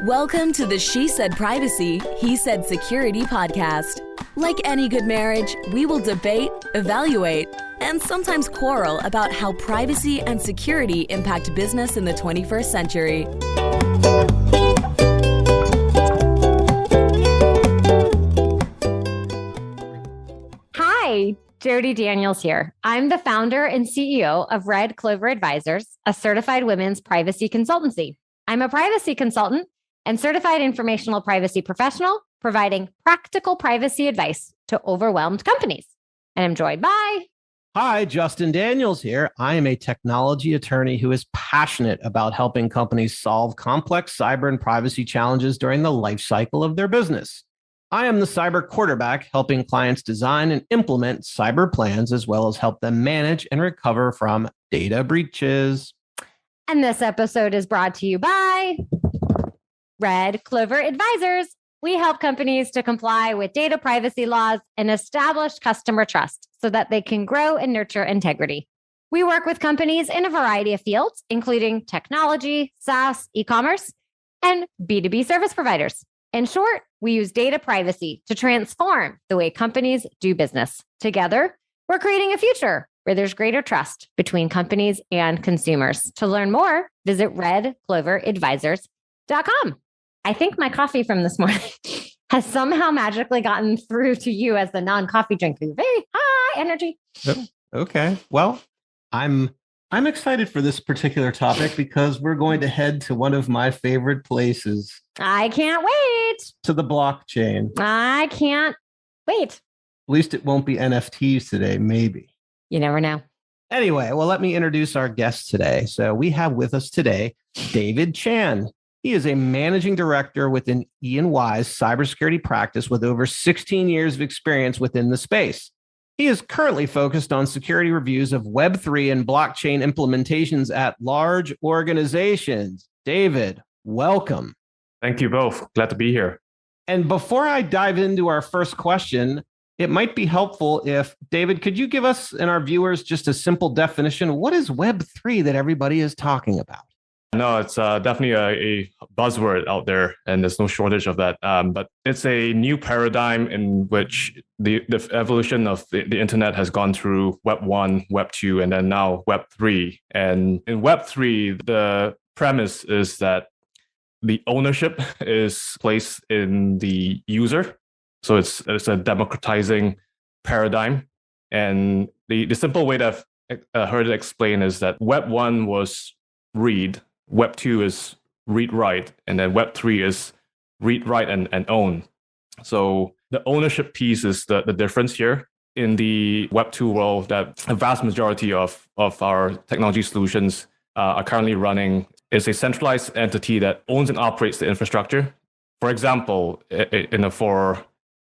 Welcome to the She Said Privacy, He Said Security podcast. Like any good marriage, we will debate, evaluate, and sometimes quarrel about how privacy and security impact business in the 21st century. Hi, Jody Daniels here. I'm the founder and CEO of Red Clover Advisors, a certified women's privacy consultancy. I'm a privacy consultant and certified informational privacy professional, providing practical privacy advice to overwhelmed companies. And I'm joined by... Hi, Justin Daniels here. I am a technology attorney who is passionate about helping companies solve complex cyber and privacy challenges during the life cycle of their business. I am the cyber quarterback, helping clients design and implement cyber plans, as well as help them manage and recover from data breaches. And this episode is brought to you by Red Clover Advisors. We help companies to comply with data privacy laws and establish customer trust so that they can grow and nurture integrity. We work with companies in a variety of fields, including technology, SaaS, e-commerce, and B2B service providers. In short, we use data privacy to transform the way companies do business. Together, we're creating a future where there's greater trust between companies and consumers. To learn more, visit redcloveradvisors.com. I think my coffee from this morning has somehow magically gotten through to you as the non-coffee drinker. Very high energy. Okay. Well, I'm excited for this particular topic because we're going to head to one of my favorite places. I can't wait. To the blockchain. I can't wait. At least it won't be NFTs today, maybe. You never know. Anyway, well, let me introduce our guest today. So we have with us today, David Chan. He is a managing director within E&Y's cybersecurity practice with over 16 years of experience within the space. He is currently focused on security reviews of Web3 and blockchain implementations at large organizations. David, welcome. Thank you both. Glad to be here. And before I dive into our first question, it might be helpful if, David, could you give us and our viewers just a simple definition? What is Web3 that everybody is talking about? No, it's definitely a buzzword out there, and there's no shortage of that. But it's a new paradigm in which the evolution of the internet has gone through Web 1, Web 2, and then now Web 3. And in Web 3, the premise is that the ownership is placed in the user. So it's a democratizing paradigm. And the simple way that I've heard it explained is that Web 1 was read, Web 2 is read-write, and then Web 3 is read-write and own. So the ownership piece is the difference here. In the Web 2 world, that a vast majority of our technology solutions are currently running is a centralized entity that owns and operates the infrastructure. For example, for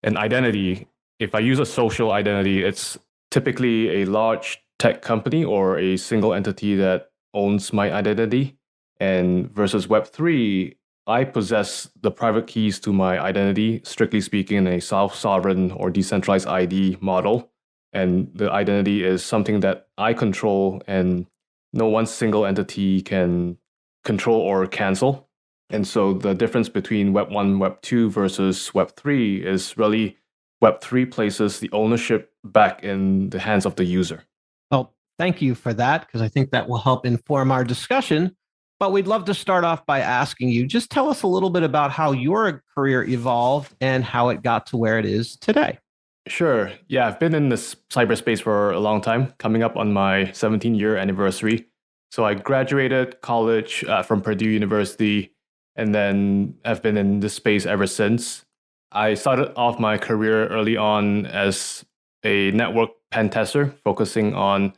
an identity, if I use a social identity, it's typically a large tech company or a single entity that owns my identity. And versus Web3, I possess the private keys to my identity, strictly speaking, in a self-sovereign or decentralized ID model. And the identity is something that I control and no one single entity can control or cancel. And so the difference between Web 1, Web 2 versus Web 3 is really Web 3 places the ownership back in the hands of the user. Well, thank you for that, because I think that will help inform our discussion. But we'd love to start off by asking you, just tell us a little bit about how your career evolved and how it got to where it is today. Sure. Yeah, I've been in this cyberspace for a long time, coming up on my 17-year anniversary. So I graduated college from Purdue University, and then I've been in this space ever since. I started off my career early on as a network pen tester, focusing on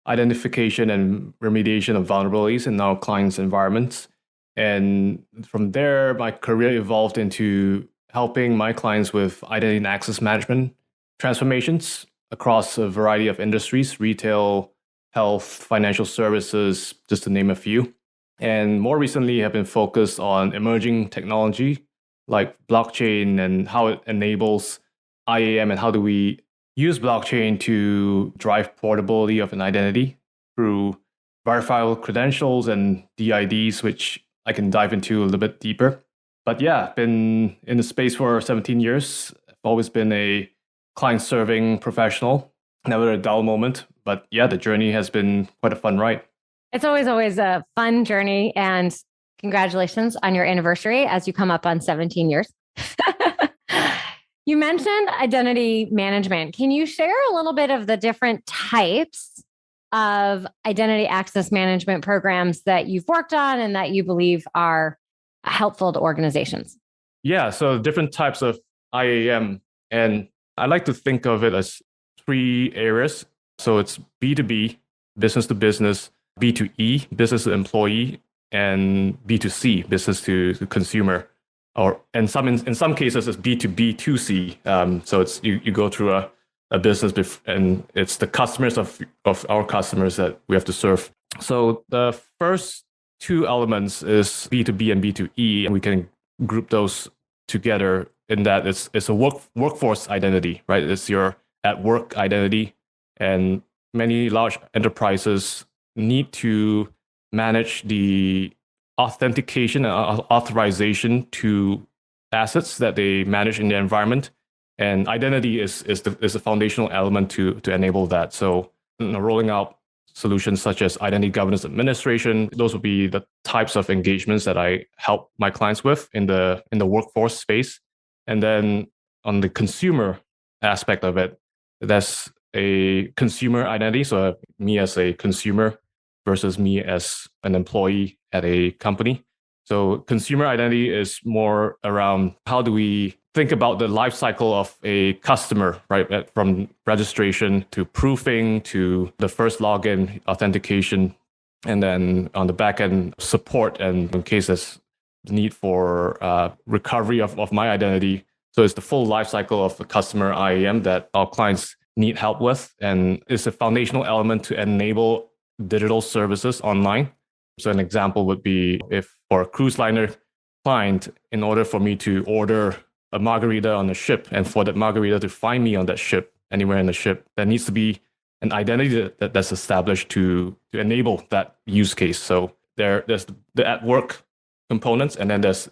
identification and remediation of vulnerabilities in our clients' environments. And from there, my career evolved into helping my clients with identity and access management transformations across a variety of industries, retail, health, financial services, just to name a few. And more recently, have been focused on emerging technology like blockchain and how it enables IAM and how do we use blockchain to drive portability of an identity through verifiable credentials and DIDs, which I can dive into a little bit deeper. But yeah, been in the space for 17 years. I've always been a client-serving professional. Never a dull moment. But yeah, the journey has been quite a fun ride. It's always a fun journey. And congratulations on your anniversary as you come up on 17 years. You mentioned identity management. Can you share a little bit of the different types of identity access management programs that you've worked on and that you believe are helpful to organizations? Yeah, so different types of IAM. And I like to think of it as three areas. So it's B2B, business to business, B2E, business to employee, and B2C, business to consumer. Or in some cases, it's B2B2C. So it's you go through a business and it's the customers of our customers that we have to serve. So the first two elements is B2B and B2E, and we can group those together in that it's a workforce identity, right? It's your at work identity, and many large enterprises need to manage the authentication and authorization to assets that they manage in the environment, and identity is the foundational element to enable that. So, rolling out solutions such as identity governance administration, those would be the types of engagements that I help my clients with in the workforce space. And then on the consumer aspect of it, that's a consumer identity. So me as a consumer versus me as an employee at a company. So consumer identity is more around how do we think about the life cycle of a customer, right? From registration to proofing to the first login, authentication, and then on the back end support, and in case there's need for recovery of my identity. So it's the full life cycle of the customer IAM that our clients need help with, and it's a foundational element to enable digital services online. So an example would be if for a cruise liner client, in order for me to order a margarita on a ship and for that margarita to find me on that ship, anywhere in the ship, there needs to be an identity that's established to enable that use case. So there's the at work components, and then there's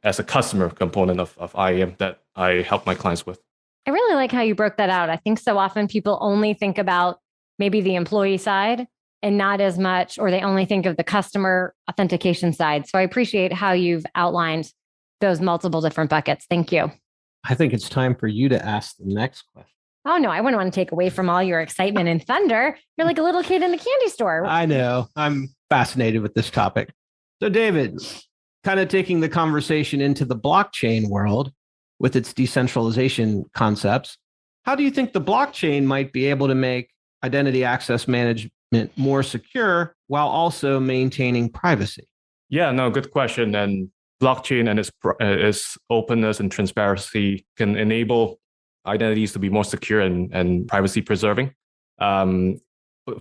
as a customer component of IAM that I help my clients with. I really like how you broke that out. I think so often people only think about maybe the employee side and not as much, or they only think of the customer authentication side. So I appreciate how you've outlined those multiple different buckets. Thank you. I think it's time for you to ask the next question. Oh, no, I wouldn't want to take away from all your excitement and thunder. You're like a little kid in the candy store. I know. I'm fascinated with this topic. So, David, kind of taking the conversation into the blockchain world with its decentralization concepts, how do you think the blockchain might be able to make identity access management more secure while also maintaining privacy? Yeah, no, good question. And blockchain and its openness and transparency can enable identities to be more secure and privacy preserving.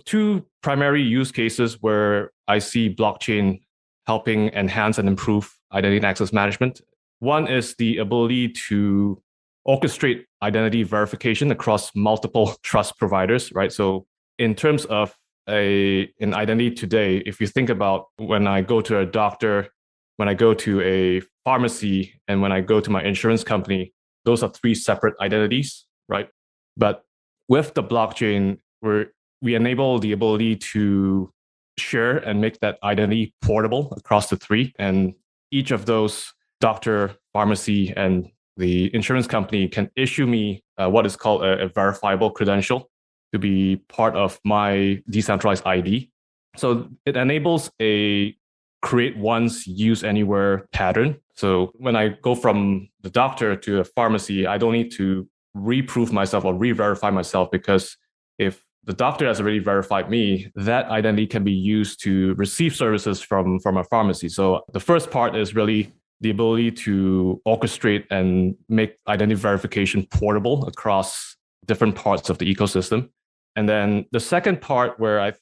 Two primary use cases where I see blockchain helping enhance and improve identity and access management. One is the ability to orchestrate identity verification across multiple trust providers, right? So in terms of an identity today, if you think about when I go to a doctor, when I go to a pharmacy, and when I go to my insurance company, those are three separate identities, right? But with the blockchain, we enable the ability to share and make that identity portable across the three. And each of those, doctor, pharmacy, and the insurance company, can issue me what is called a verifiable credential to be part of my decentralized ID. So it enables a create once, use anywhere pattern. So when I go from the doctor to a pharmacy, I don't need to reprove myself or re-verify myself, because if the doctor has already verified me, that identity can be used to receive services from a pharmacy. So the first part is really the ability to orchestrate and make identity verification portable across different parts of the ecosystem. And then the second part where I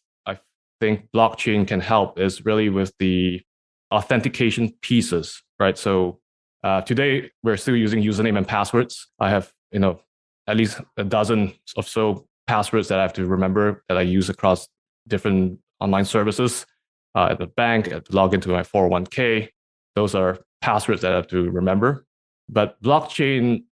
think blockchain can help is really with the authentication pieces, right? So today we're still using username and passwords. I have, at least a dozen or so passwords that I have to remember that I use across different online services at the bank, to log into my 401k. Those are passwords that I have to remember. But blockchain,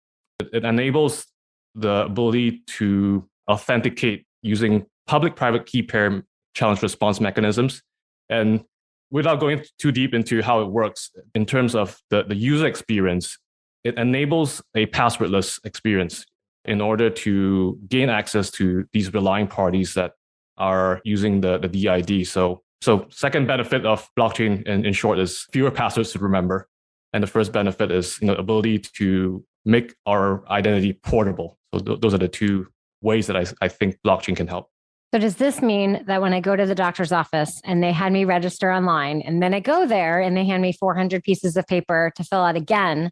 it enables the ability to authenticate using public-private key pair challenge response mechanisms. And without going too deep into how it works, in terms of the user experience, it enables a passwordless experience in order to gain access to these relying parties that are using the DID. So second benefit of blockchain in short is fewer passwords to remember. And the first benefit is ability to make our identity portable. So those are the two ways that I think blockchain can help. So does this mean that when I go to the doctor's office and they had me register online, and then I go there and they hand me 400 pieces of paper to fill out again,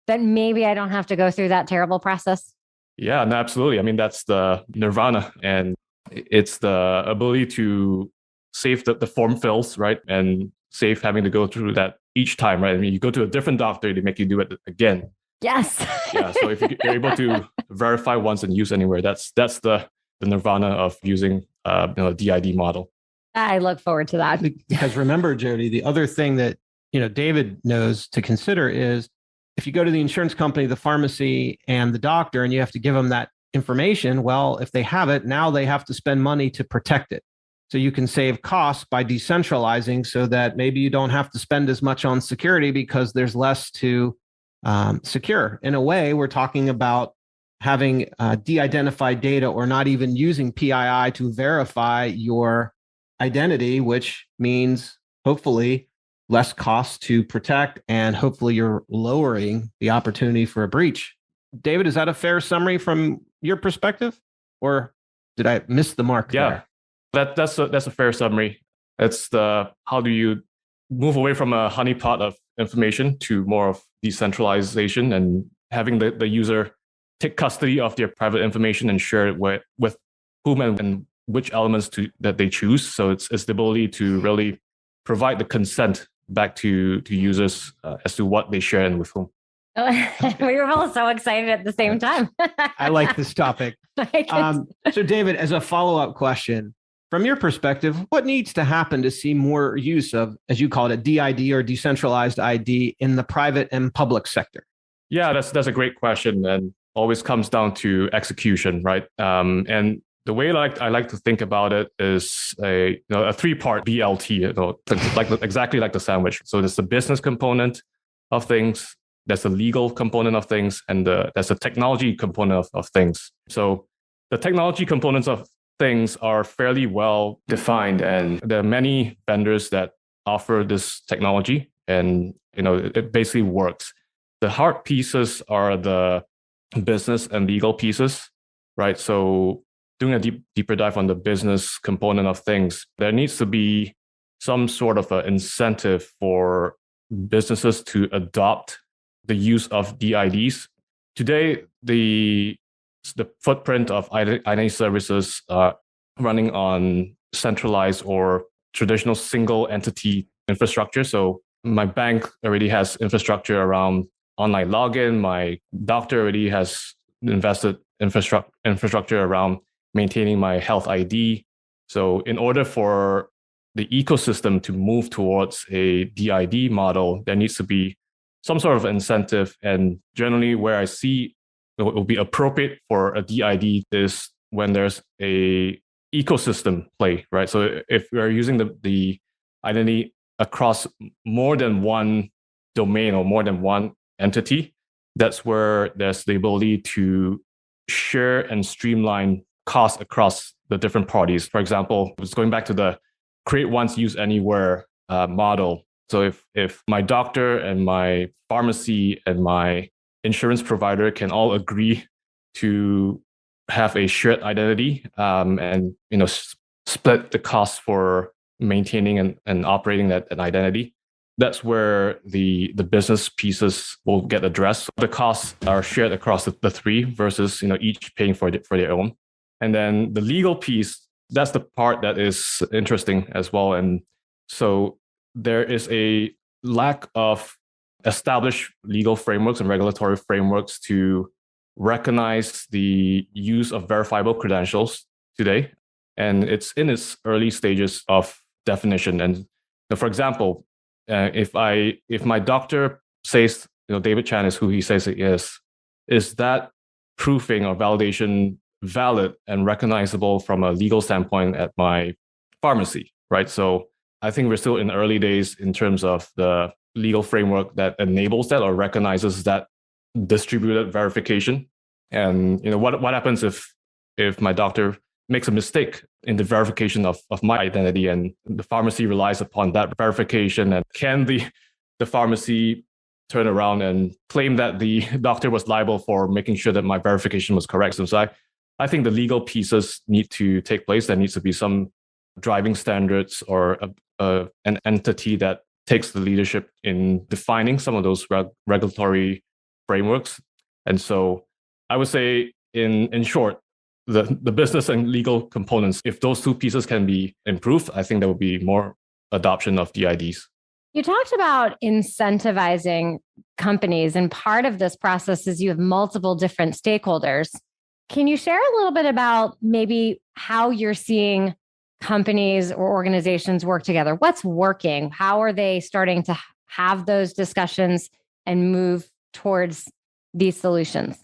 that maybe I don't have to go through that terrible process? Yeah, no, absolutely. I mean, that's the nirvana, and it's the ability to save the form fills, right? And save having to go through that each time, right? I mean, you go to a different doctor, they make you do it again. Yes. Yeah. So if you're able to verify once and use anywhere, that's the nirvana of using a DID model. I look forward to that. Because remember, Jody, the other thing that David knows to consider is if you go to the insurance company, the pharmacy, and the doctor, and you have to give them that information, well, if they have it, now they have to spend money to protect it. So you can save costs by decentralizing so that maybe you don't have to spend as much on security because there's less to secure. In a way, we're talking about having de-identified data or not even using PII to verify your identity, which means hopefully less costs to protect, and hopefully you're lowering the opportunity for a breach. David, is that a fair summary from your perspective, or did I miss the mark there? That's a fair summary. It's how do you move away from a honeypot of information to more of decentralization and having the user take custody of their private information and share it with whom and which elements that they choose. So it's the ability to really provide the consent back to users as to what they share and with whom. We were both so excited at the same time. I like this topic. So David, as a follow-up question, from your perspective, what needs to happen to see more use of, as you call it, a DID or decentralized ID in the private and public sector? Yeah, that's a great question, and always comes down to execution, right? And the way I like to think about it is a three-part BLT, exactly like the sandwich. So there's the business component of things, there's the legal component of things, and there's a technology component of things. So the technology components of things are fairly well defined, and there are many vendors that offer this technology, and it basically works. The hard pieces are the business and legal pieces, right? So doing a deeper dive on the business component of things, there needs to be some sort of an incentive for businesses to adopt the use of DIDs. Today, the footprint of identity services running on centralized or traditional single entity infrastructure. So my bank already has infrastructure around online login. My doctor already has invested infrastructure around maintaining my health ID. So in order for the ecosystem to move towards a DID model, there needs to be some sort of incentive. And generally where I see it will be appropriate for a DID is when there's a ecosystem play, right? So if we're using the identity across more than one domain or more than one entity, that's where there's the ability to share and streamline costs across the different parties. For example, it's going back to the create once, use anywhere model. So if my doctor and my pharmacy and my insurance provider can all agree to have a shared identity and split the cost for maintaining and operating that identity, that's where the business pieces will get addressed. The costs are shared across the three versus each paying for their own. And then the legal piece, that's the part that is interesting as well. And so there is a lack of established legal frameworks and regulatory frameworks to recognize the use of verifiable credentials today. And it's in its early stages of definition. And for example, If my doctor says, David Chan is who he says it is that proofing or validation valid and recognizable from a legal standpoint at my pharmacy, right? So I think we're still in early days in terms of the legal framework that enables that or recognizes that distributed verification. And what happens if my doctor makes a mistake in the verification of my identity, and the pharmacy relies upon that verification, and can the pharmacy turn around and claim that the doctor was liable for making sure that my verification was correct? So I think the legal pieces need to take place. There needs to be some driving standards or an entity that takes the leadership in defining some of those regulatory frameworks. And so I would say, in short, the business and legal components, if those two pieces can be improved, I think there will be more adoption of DIDs. You talked about incentivizing companies, and part of this process is you have multiple different stakeholders. Can you share a little bit about maybe how you're seeing companies or organizations work together? What's working? How are they starting to have those discussions and move towards these solutions?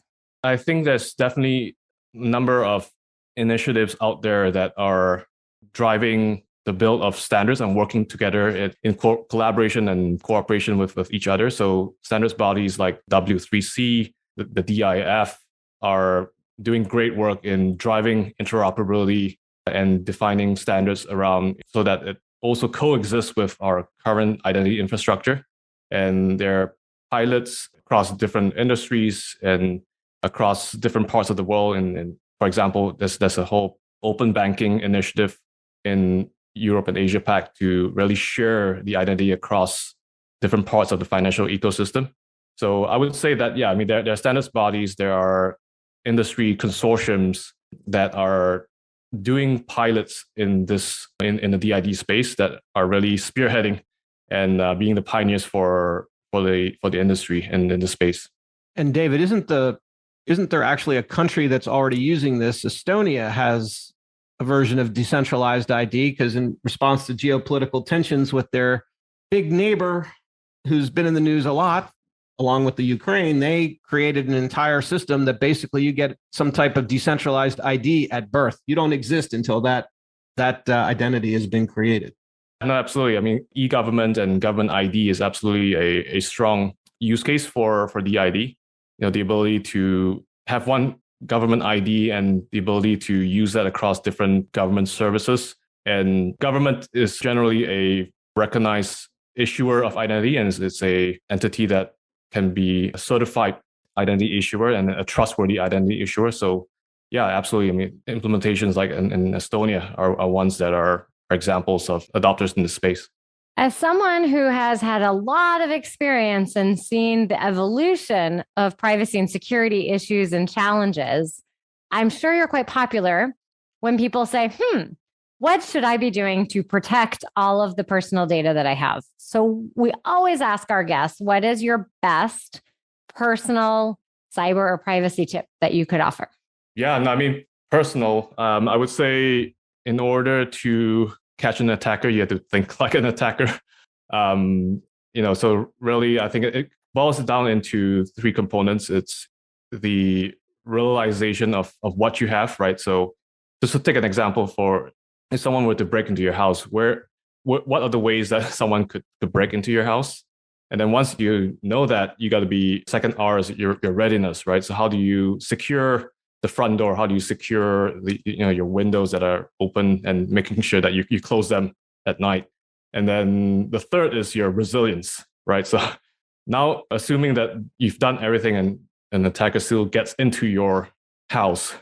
I think there's definitely a number of initiatives out there that are driving the build of standards and working together in collaboration and cooperation with each other. So standards bodies like W3C, the DIF are doing great work in driving interoperability and defining standards around so that it also coexists with our current identity infrastructure. And there are pilots across different industries and across different parts of the world. And for example, there's a whole open banking initiative in Europe and Asia Pac to really share the identity across different parts of the financial ecosystem. So I would say that, there are standards bodies, there are industry consortiums that are doing pilots in the DID space that are really spearheading and being the pioneers for the industry and in the space. And David, isn't there actually a country that's already using this? Estonia has a version of decentralized ID because in response to geopolitical tensions with their big neighbor, who's been in the news a lot, along with the Ukraine, they created an entire system that basically you get some type of decentralized ID at birth. You don't exist until that identity has been created. No, absolutely. E-government and government ID is absolutely a strong use case for DID. The ability to have one government ID and the ability to use that across different government services. And government is generally a recognized issuer of identity, and it's a entity that can be a certified identity issuer and a trustworthy identity issuer. So yeah, absolutely. Implementations like in Estonia are ones that are examples of adopters in the space. As someone who has had a lot of experience and seen the evolution of privacy and security issues and challenges, I'm sure you're quite popular when people say, what should I be doing to protect all of the personal data that I have? So we always ask our guests, what is your best personal cyber or privacy tip that you could offer? Yeah, personal. I would say in order to catch an attacker, you have to think like an attacker. So really, I think it boils down into three components. It's the realization of what you have, right? So just to take an example, for if someone were to break into your house, what are the ways that someone could break into your house? And then once you know that, you got to be second R is your readiness, right? So how do you secure the front door? How do you secure your windows that are open and making sure that you close them at night? And then the third is your resilience, right? So now assuming that you've done everything and an attacker still gets into your house,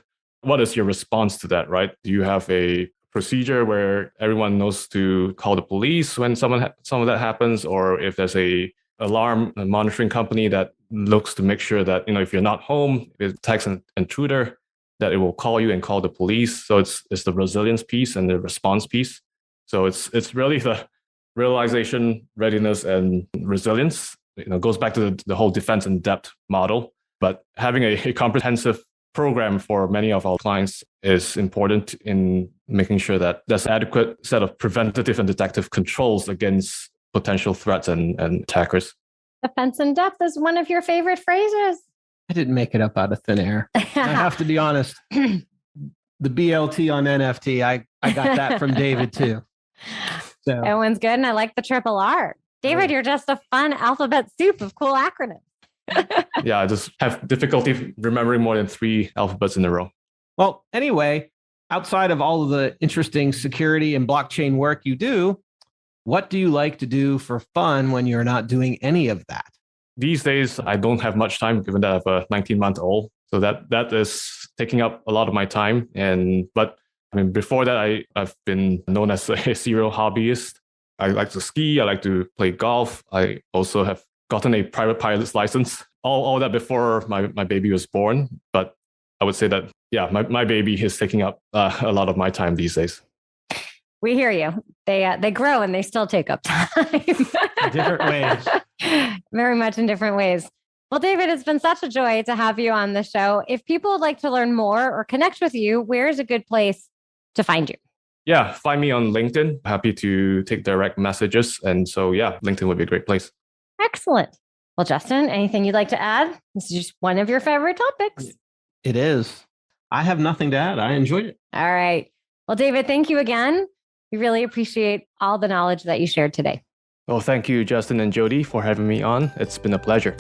what is your response to that, right? Do you have a procedure where everyone knows to call the police when some of that happens, or if there's a monitoring company that looks to make sure that if you're not home, if it detects an intruder, that it will call you and call the police. So it's the resilience piece and the response piece. So it's really the realization, readiness, and resilience. Goes back to the whole defense in depth model. But having a comprehensive program for many of our clients is important in making sure that there's adequate set of preventative and detective controls against potential threats and attackers. Defense in depth is one of your favorite phrases. I didn't make it up out of thin air. I have to be honest. The BLT on NFT, I got that from David too. So That one's good. And I like the triple R. David, you're just a fun alphabet soup of cool acronyms. Yeah, I just have difficulty remembering more than 3 alphabets in a row. well, anyway, outside of all of the interesting security and blockchain work you do, what do you like to do for fun when you're not doing any of that? These days, I don't have much time given that I have a 19-month-old. So that is taking up a lot of my time. But I mean, before that, I've been known as a serial hobbyist. I like to ski. I like to play golf. I also have gotten a private pilot's license. All that before my baby was born. But I would say that, yeah, my baby is taking up a lot of my time these days. We hear you. They grow and they still take up time. Different ways. Very much in different ways. Well, David, it's been such a joy to have you on the show. If people would like to learn more or connect with you, where is a good place to find you? Yeah, find me on LinkedIn. Happy to take direct messages. And so, yeah, LinkedIn would be a great place. Excellent. Well, Justin, anything you'd like to add? This is just one of your favorite topics. It is. I have nothing to add. I enjoyed it. All right. Well, David, thank you again. We really appreciate all the knowledge that you shared today. Well, thank you, Justin and Jody, for having me on. It's been a pleasure.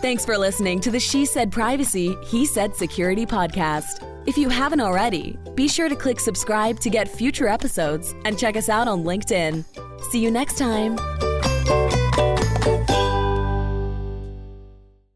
Thanks for listening to the She Said Privacy, He Said Security podcast. If you haven't already, be sure to click subscribe to get future episodes and check us out on LinkedIn. See you next time.